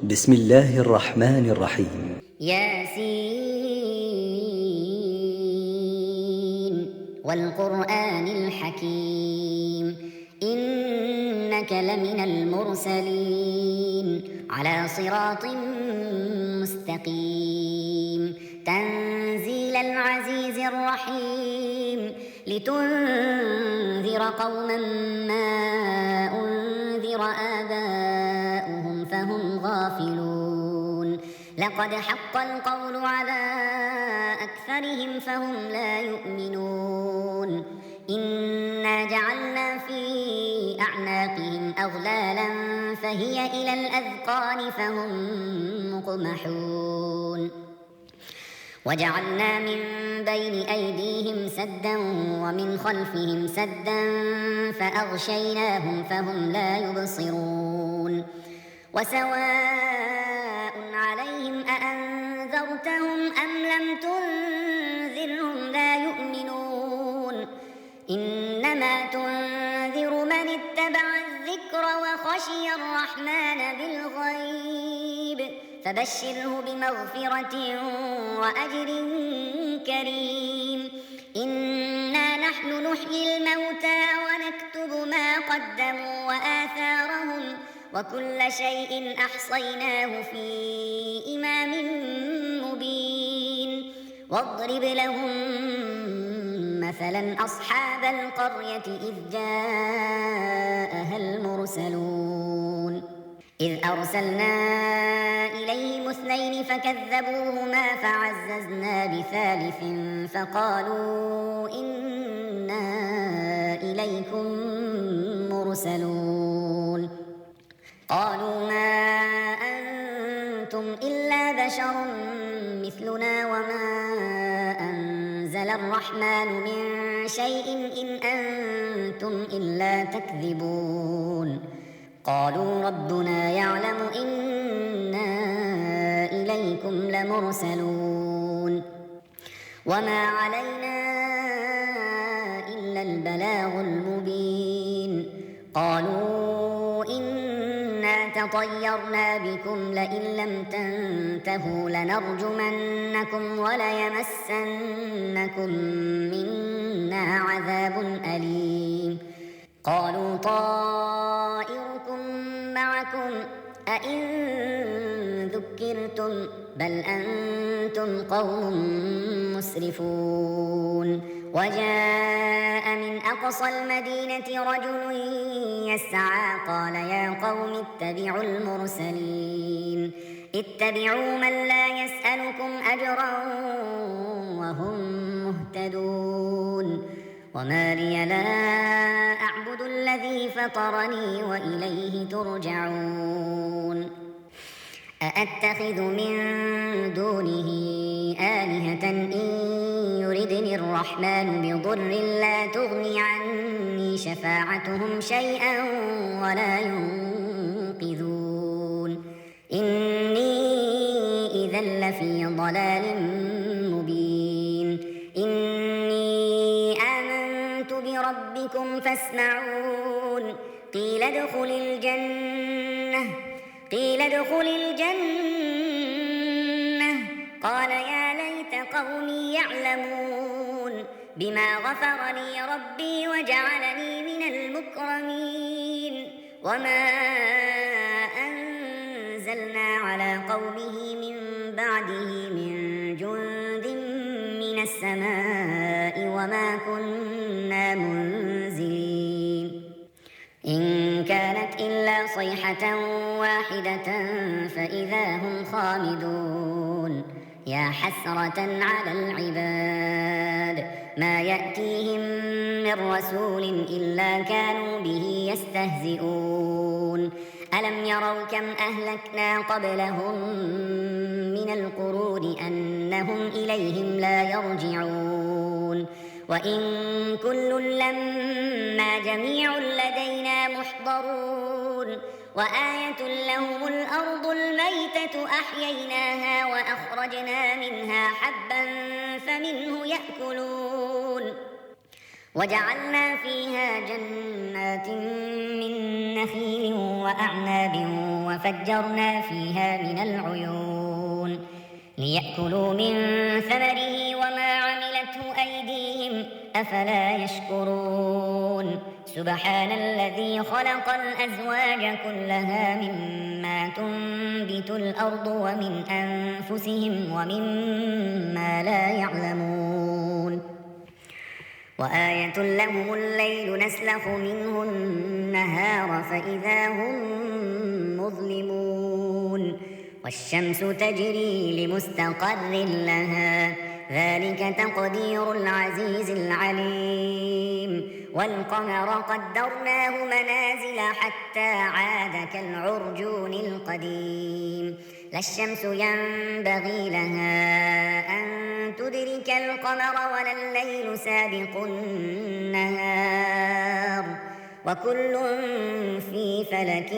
بسم الله الرحمن الرحيم. ياسين والقرآن الحكيم إنك لمن المرسلين على صراط مستقيم تنزيل العزيز الرحيم لتنذر قوما ما أنذر آباؤهم فهم غافلون لقد حق القول على أكثرهم فهم لا يؤمنون إنا جعلنا في أعناقهم أغلالا فهي إلى الأذقان فهم مقمحون وجعلنا من بين أيديهم سدا ومن خلفهم سدا فأغشيناهم فهم لا يبصرون وسواء عليهم أأنذرتهم أم لم تنذرهم لا يؤمنون إنما تنذر من اتبع الذكر وخشي الرحمن بالغيب فبشره بمغفرة وأجر كريم إنا نحن نحيي الموتى ونكتب ما قدموا وآثارهم وكل شيء أحصيناه في إمام مبين واضرب لهم مثلا أصحاب القرية إذ جاءها المرسلون إذ أرسلنا إليهم اثنين فكذبوهما فعززنا بثالث فقالوا إنا إليكم مرسلون قالوا ما أنتم إلا بشر مثلنا وما أنزل الرحمن من شيء إن أنتم إلا تكذبون قالوا ربنا يعلم إنا إليكم لمرسلون وما علينا إلا البلاغ المبين قالوا إنا تطيرنا بكم لئن لم تنتهوا لنرجمنكم وليمسنكم منا عذاب أليم قالوا طائركم معكم أئن ذكرتم بل أنتم قوم مسرفون وجاء من أقصى المدينة رجل يسعى قال يا قوم اتبعوا المرسلين اتبعوا من لا يسألكم أجرا وهم مهتدون وما لي لا أعبد الذي فطرني وإليه ترجعون أأتخذ من دونه آلهة إن يردني الرحمن بضر لا تغني عني شفاعتهم شيئا ولا ينقذون إني إذا لفي ضلال مبين إني آمنت بربكم فاسمعون قيل ادخل الجنة قال يا ليت قومي يعلمون بما غفر لي ربي وجعلني من المكرمين وما أنزلنا على قومه من بعده من جند من السماء وما كنا منزلين إن كانت إلا صيحة واحدة فإذا هم خامدون يا حسرة على العباد ما يأتيهم من رسول إلا كانوا به يستهزئون ألم يروا كم أهلكنا قبلهم من القرون أنهم إليهم لا يرجعون وإن كل لما جميع لدينا محضرون وآية لهم الأرض الميتة أحييناها وأخرجنا منها حبا فمنه يأكلون وجعلنا فيها جنات من نخيل وأعناب وفجرنا فيها من العيون ليأكلوا من ثمره وما عملته أيديهم أفلا يشكرون سبحان الذي خلق الأزواج كلها مما تنبت الأرض ومن أنفسهم ومما لا يعلمون وآية لهم الليل نسلخ منه النهار فإذا هم مظلمون والشمس تجري لمستقر لها ذلك تقدير العزيز العليم والقمر قدرناه منازل حتى عاد كالعرجون القديم لا الشمس ينبغي لها أن تدرك القمر ولا الليل سابق النهار وكل في فلك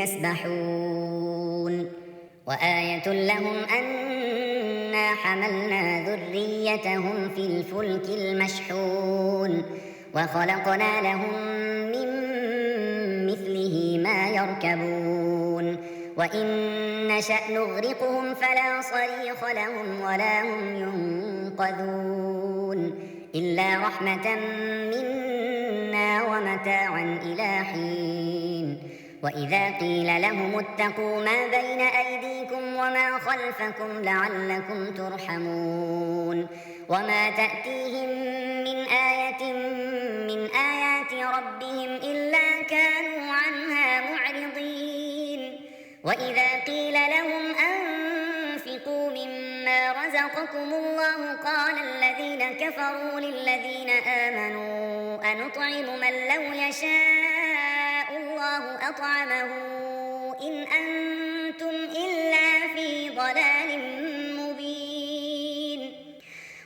يسبحون وآية لهم أنا حملنا ذريتهم في الفلك المشحون وخلقنا لهم من مثله ما يركبون وإن نشأ نغرقهم فلا صريخ لهم ولا هم ينقذون إلا رحمة منا ومتاعا إلى حين وإذا قيل لهم اتقوا ما بين أيديكم وما خلفكم لعلكم ترحمون وما تأتيهم من آية من آيات ربهم إلا كانوا عنها معرضين وإذا قيل لهم أنفقوا مما رزقكم الله قال الذين كفروا للذين آمنوا أنطعم من لو يشاء الله أطعمه إن أنتم إلا في ضلال مبين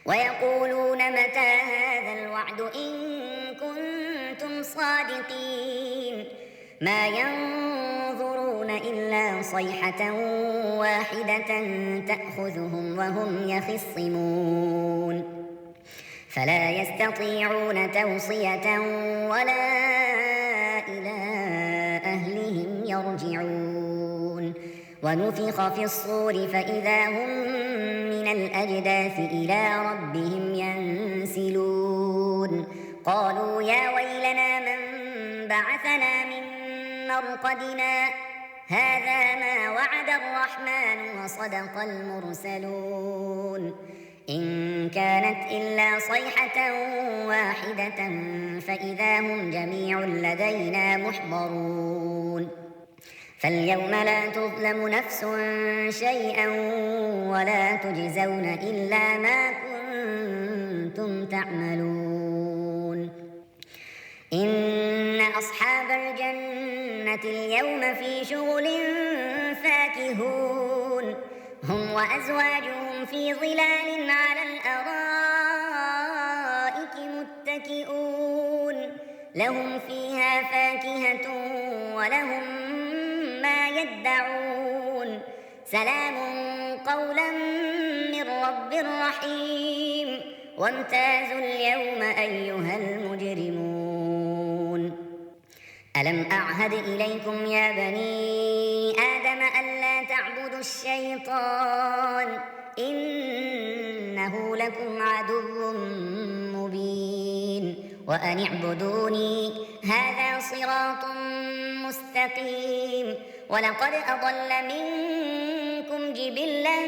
ويقولون متى هذا الوعد إن كنتم صادقين ما ينظرون إلا صيحة واحدة تأخذهم وهم يخصمون فلا يستطيعون توصية ولا إلى أهلهم يرجعون ونفخ في الصور فإذا هم من الأجداث إلى ربهم ينسلون قالوا يا ويلنا من بعثنا من مرقدنا هذا ما وعد الرحمن وصدق المرسلون إن كانت إلا صيحة واحدة فإذا هم جميع لدينا محضرون فاليوم لا تظلم نفس شيئا ولا تجزون إلا ما كنتم تعملون إن أصحاب الجنة اليوم في شغل فاكهون هم وأزواجهم في ظلال على الأرائك متكئون لهم فيها فاكهة ولهم ما يدعون سلام قولا من رب رحيم وامتازوا اليوم أيها المجرمون ألم أعهد إليكم يا بني آدم ألا تعبدوا الشيطان إنه لكم عدو مبين وأن اعبدوني هذا صراط مستقيم ولقد أضل منكم جبلا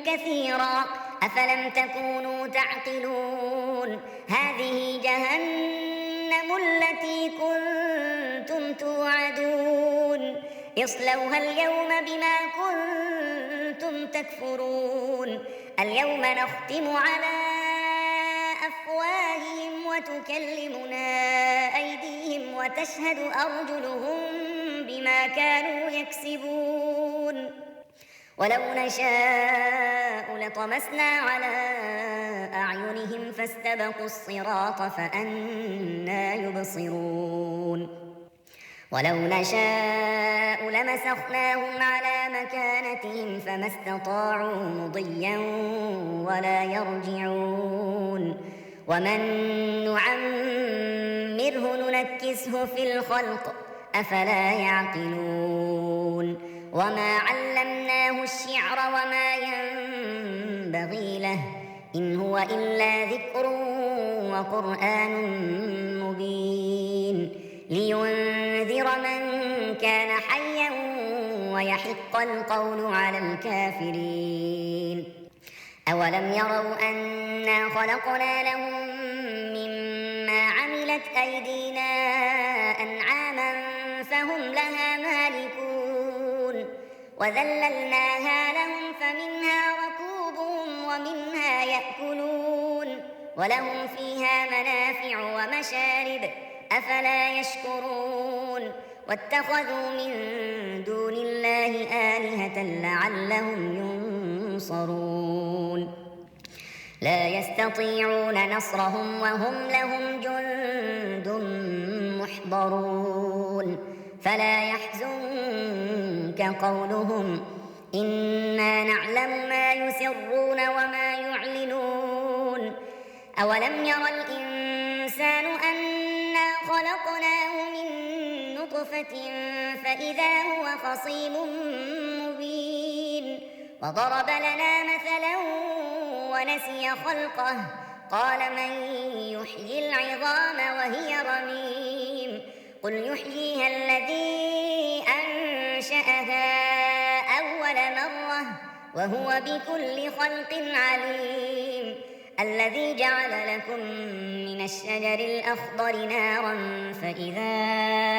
كثيرا أفلم تكونوا تعقلون هذه جهنم التي كنتم توعدون اصلوها اليوم بما كنتم تكفرون اليوم نختم على أفواههم وتكلمنا أيديهم وتشهد أرجلهم بما كانوا يكسبون ولو نشاء لطمسنا على أعينهم فاستبقوا الصراط فأنى يبصرون ولو نشاء لمسخناهم على مكانتهم فما استطاعوا مضيا ولا يرجعون ومن نعمره ننكسه في الخلق أفلا يعقلون وما علمناه الشعر وما ينبغي له إن هو إلا ذكر وقرآن مبين لينذر من كان حيا ويحق القول على الكافرين أولم يروا أنا خلقنا لهم مما عملت أيدينا أنعاما فهم لها مالكون وذللناها لهم فمنها ركوبهم ومنها يأكلون ولهم فيها منافع ومشارب أفلا يشكرون واتخذوا من دون الله آلهة لعلهم ينصرون لا يستطيعون نصرهم وهم لهم جند محضرون فلا يحزنك قولهم إنا نعلم ما يسرون وما يعلنون أولم ير الإنسان أنا خلقناه من نطفة فإذا هو خصيم مبين وضرب لنا مثلا ونسي خلقه قال من يحيي العظام وهي رميم قل يحييها الذي أنشأها أول مرة وهو بكل خلق عليم الذي جعل لكم من الشجر الأخضر نارا فإذا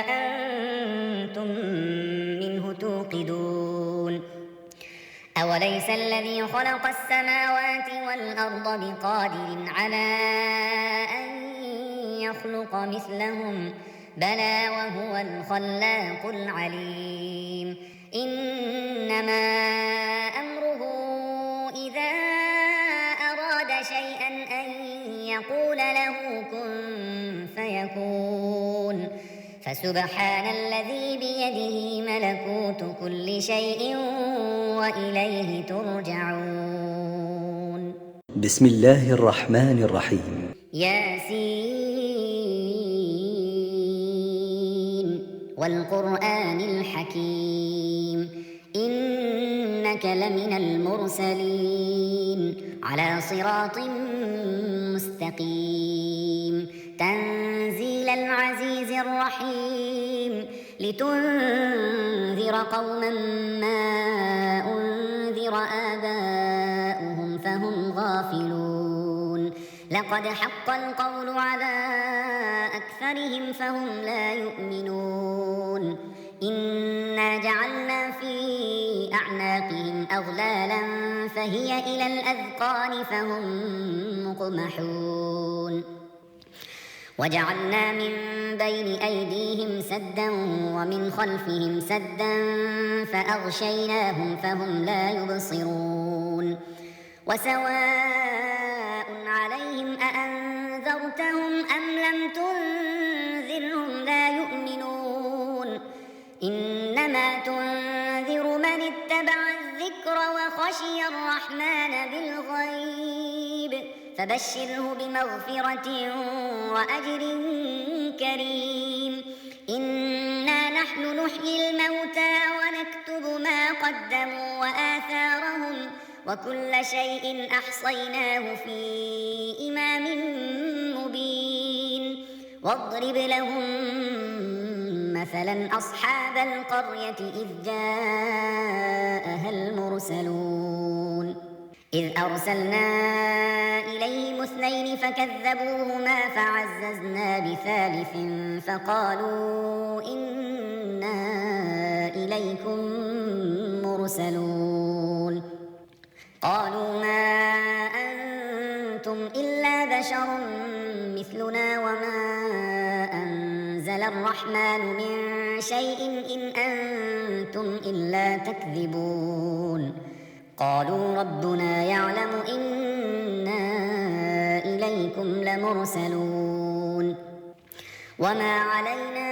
أنتم منه توقدون أوليس الذي خلق السماوات والأرض بقادر على أن يخلق مثلهم بلى وهو الخلاق العليم إنما أمره إذا أراد شيئا أن يقول له كن فيكون فسبحان الذي بيده ملكوت كل شيء وإليه ترجعون بسم الله الرحمن الرحيم ياسين والقرآن الحكيم إنك لمن المرسلين على صراط مستقيم تنزيل العزيز الرحيم لتنذر قوما ما أنذر آباؤهم فهم غافلون لقد حق القول على أكثرهم فهم لا يؤمنون إنا جعلنا في أعناقهم أغلالا فهي إلى الأذقان فهم مقمحون وجعلنا من بين أيديهم سدا ومن خلفهم سدا فأغشيناهم فهم لا يبصرون وسواء عليهم أأنذرتهم أم لم تنذرهم لا يؤمنون إنما تنذر من اتبع الذكر وخشي الرحمن بالغيب فبشره بمغفرة وأجر كريم إنا نحن نحيي الموتى ونكتب ما قدموا وآثارهم وكل شيء أحصيناه في إمام مبين واضرب لهم مثلا أصحاب القرية إذ جاءها المرسلون إذ أرسلنا إليهم اثنين فكذبوهما فعززنا بثالث فقالوا إنا إليكم مرسلون قالوا ما أنتم إلا بشر مثلنا وما أنزل الرحمن من شيء إن أنتم إلا تكذبون قالوا ربنا يعلم إنا إليكم لمرسلون وما علينا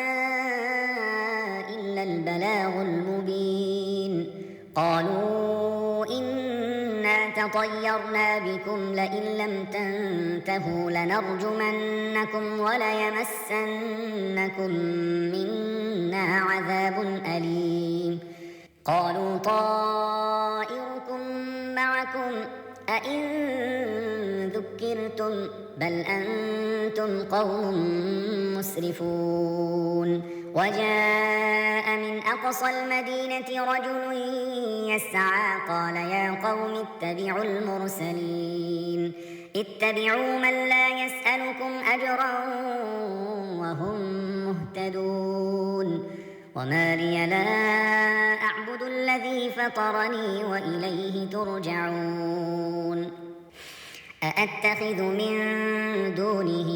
إلا البلاغ المبين قالوا إنا تطيرنا بكم لئن لم تنتهوا لنرجمنكم وليمسنكم منا عذاب أليم قالوا طائركم معكم أئن ذكرتم بل أنتم قوم مسرفون وجاء من أقصى المدينة رجل يسعى قال يا قوم اتبعوا المرسلين اتبعوا من لا يسألكم أجرا وهم مهتدون وما لي لا أعبد الذي فطرني وإليه ترجعون أأتخذ من دونه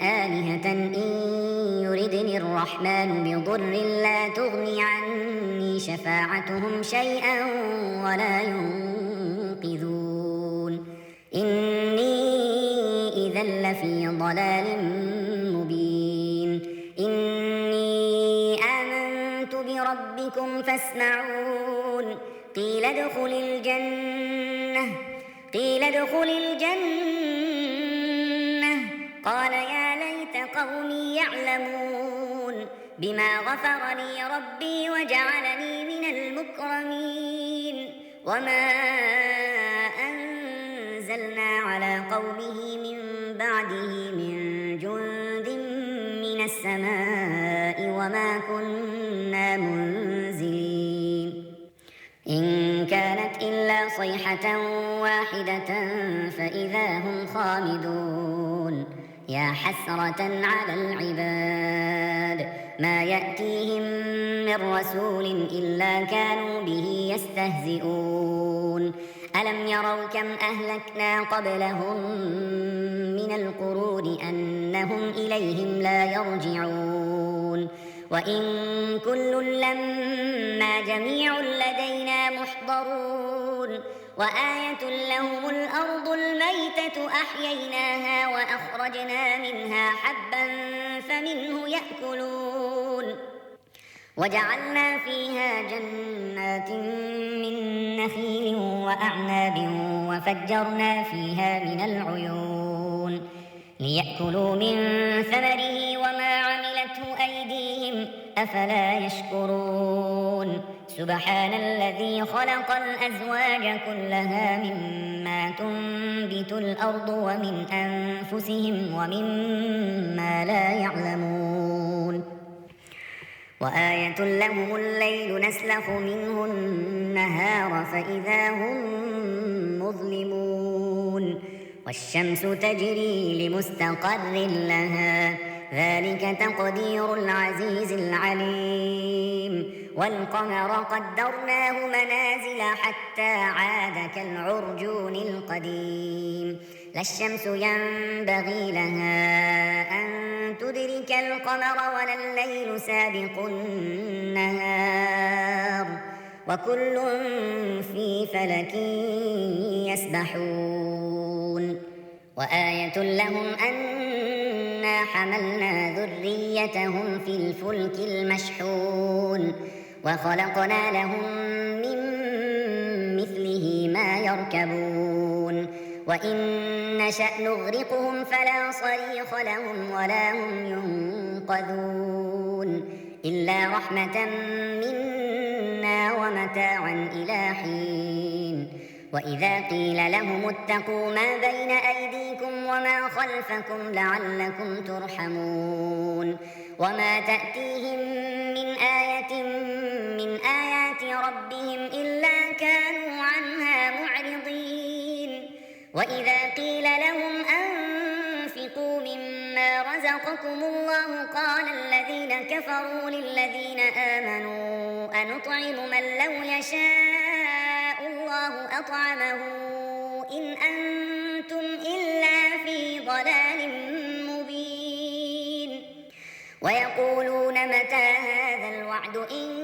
آلهة إن يردني الرحمن بضر لا تغني عني شفاعتهم شيئا ولا ينقذون إني إذا لفي ضلال مبين إني آمنت بربكم فاسمعون قيل ادخل الجنة قال يا ليت قومي يعلمون بما غفر لي ربي وجعلني من المكرمين وما أنزلنا على قومه من بعده من جند من السماء وما كنا منزلين إن كانت إلا صيحة واحدة فإذا هم خامدون يا حسرة على العباد ما يأتيهم من رسول إلا كانوا به يستهزئون ألم يروا كم أهلكنا قبلهم من القرون أنهم إليهم لا يرجعون وإن كل لما جميع لدينا محضرون وآية لهم الأرض الميتة أحييناها وأخرجنا منها حبا فمنه يأكلون وجعلنا فيها جنات من نخيل وأعناب وفجرنا فيها من العيون ليأكلوا من ثمره وما عملته أيديهم أفلا يشكرون سبحان الذي خلق الأزواج كلها مما تنبت الأرض ومن أنفسهم ومما لا يعلمون وآية لهم الليل نسلخ منه النهار فإذا هم مظلمون والشمس تجري لمستقر لها ذلك تقدير العزيز العليم والقمر قدرناه منازل حتى عاد كالعرجون القديم لا الشمس ينبغي لها أن تدرك القمر ولا الليل سابق النهار وكل في فلك يسبحون وآية لهم أنا حملنا ذريتهم في الفلك المشحون وخلقنا لهم من مثله ما يركبون وإن نشأ نغرقهم فلا صريخ لهم ولا هم ينقذون إلا رحمة منا ومتاعا إلى حين وإذا قيل لهم اتقوا ما بين أيديكم وما خلفكم لعلكم ترحمون وما تأتيهم من آية من آيات ربهم إلا كانوا عنها معرضين وإذا قيل لهم أنفقوا مما رزقكم الله قال الذين كفروا للذين آمنوا أنطعم من لو يشاء الله أطعمه إن أنتم إلا في ضلال مبين ويقولون متى هذا الوعد إن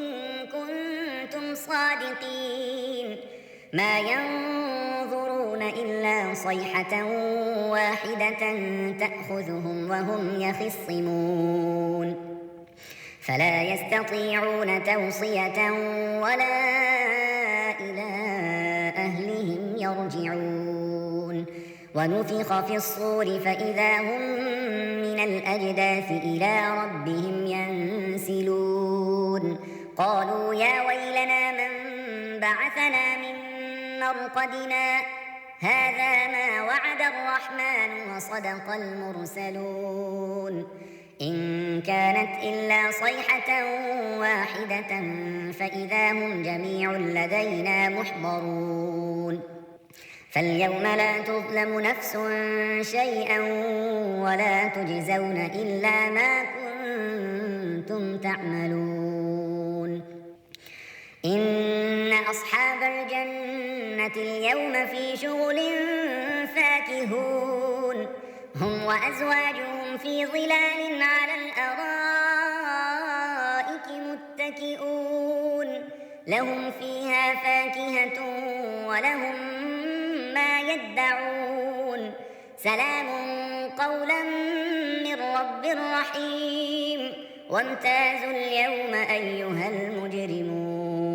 كنتم صادقين ما ينظرون إلا صيحة واحدة تأخذهم وهم يخصمون فلا يستطيعون توصية ولا إلى أهلهم يرجعون ونفخ في الصور فإذا هم من الأجداث إلى ربهم ينسلون قالوا يا ويلنا من بعثنا من مرقدنا هذا ما وعد الرحمن وصدق المرسلون إن كانت إلا صيحة واحدة فإذا هم جميع لدينا محضرون فاليوم لا تظلم نفس شيئا ولا تجزون إلا ما كنتم تعملون إن أصحاب الجنة اليوم في شغل فاكهون هم وأزواجهم في ظلال على الأرائك متكئون لهم فيها فاكهة ولهم ما يدعون سلام قولا من رب رحيم وامتازوا اليوم أيها المجرمون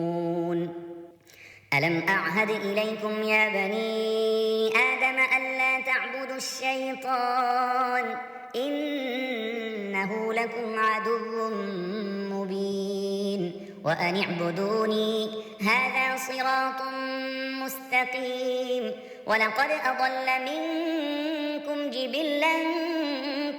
ألم أعهد إليكم يا بني آدم ألا تعبدوا الشيطان إنه لكم عدو مبين وأن اعبدوني هذا صراط مستقيم ولقد أضل منكم جبلا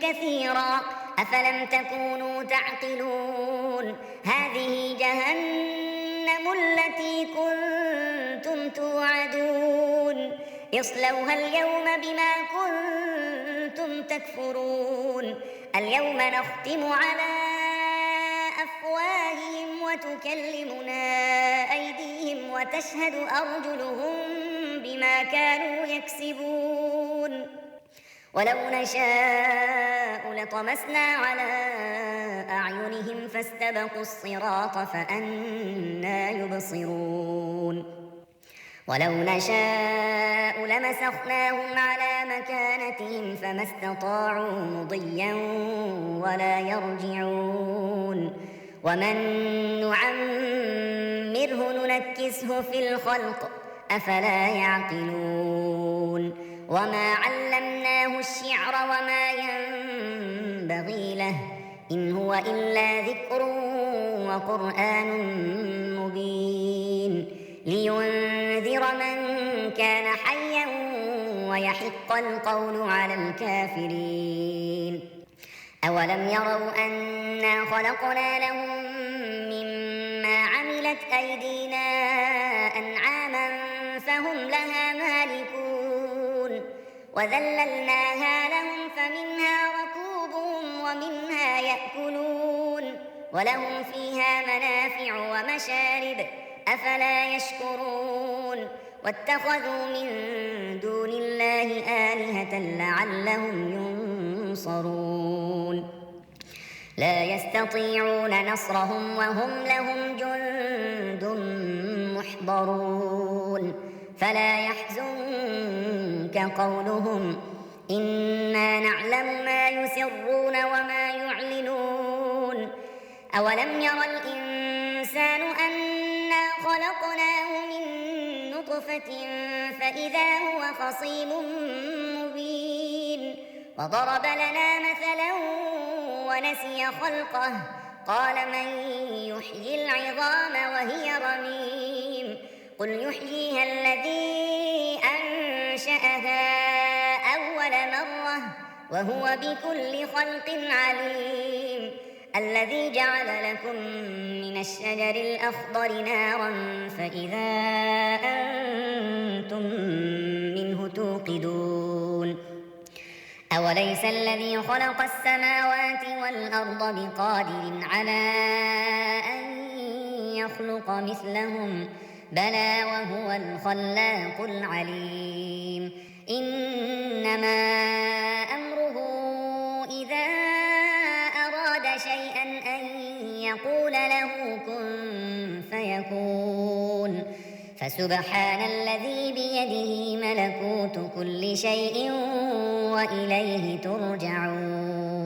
كثيرا أفلم تكونوا تعقلون هذه جهنم التي كنتم توعدون اصلوها اليوم بما كنتم تكفرون اليوم نختم على أفواههم وتكلمنا أيديهم وتشهد أرجلهم بما كانوا يكسبون ولو نشاء لطمسنا على أعينهم فاستبقوا الصراط فأنى يبصرون ولو نشاء لمسخناهم على مكانتهم فما استطاعوا مضيا ولا يرجعون ومن نعمره ننكسه في الخلق أفلا يعقلون وما علمناه الشعر وما ينبغي له إن هو إلا ذكر وقرآن مبين لينذر من كان حيا ويحق القول على الكافرين أولم يروا أنا خلقنا لهم مما عملت أيدينا أنعاما فهم لها مالكون وذللناها لهم فمنها ركوبهم ومنها يأكلون ولهم فيها منافع ومشارب أفلا يشكرون واتخذوا من دون الله آلهة لعلهم ينصرون لا يستطيعون نصرهم وهم لهم جند محضرون فلا يحزنك قولهم إنا نعلم ما يسرون وما يعلنون أولم ير الإنسان أنا خلقناه من نطفة فإذا هو خصيم مبين وضرب لنا مثلا ونسي خلقه قال من يحيي العظام وهي رميم قل يحييها الذي أنشأها أول مرة وهو بكل خلق عليم الذي جعل لكم من الشجر الأخضر نارا فإذا أنتم منه توقدون أوليس الذي خلق السماوات والأرض بقادر على أن يخلق مثلهم بلى وهو الخلاق العليم إنما أمره إذا أراد شيئا أن يقول له كن فيكون فسبحان الذي بيده ملكوت كل شيء وإليه ترجعون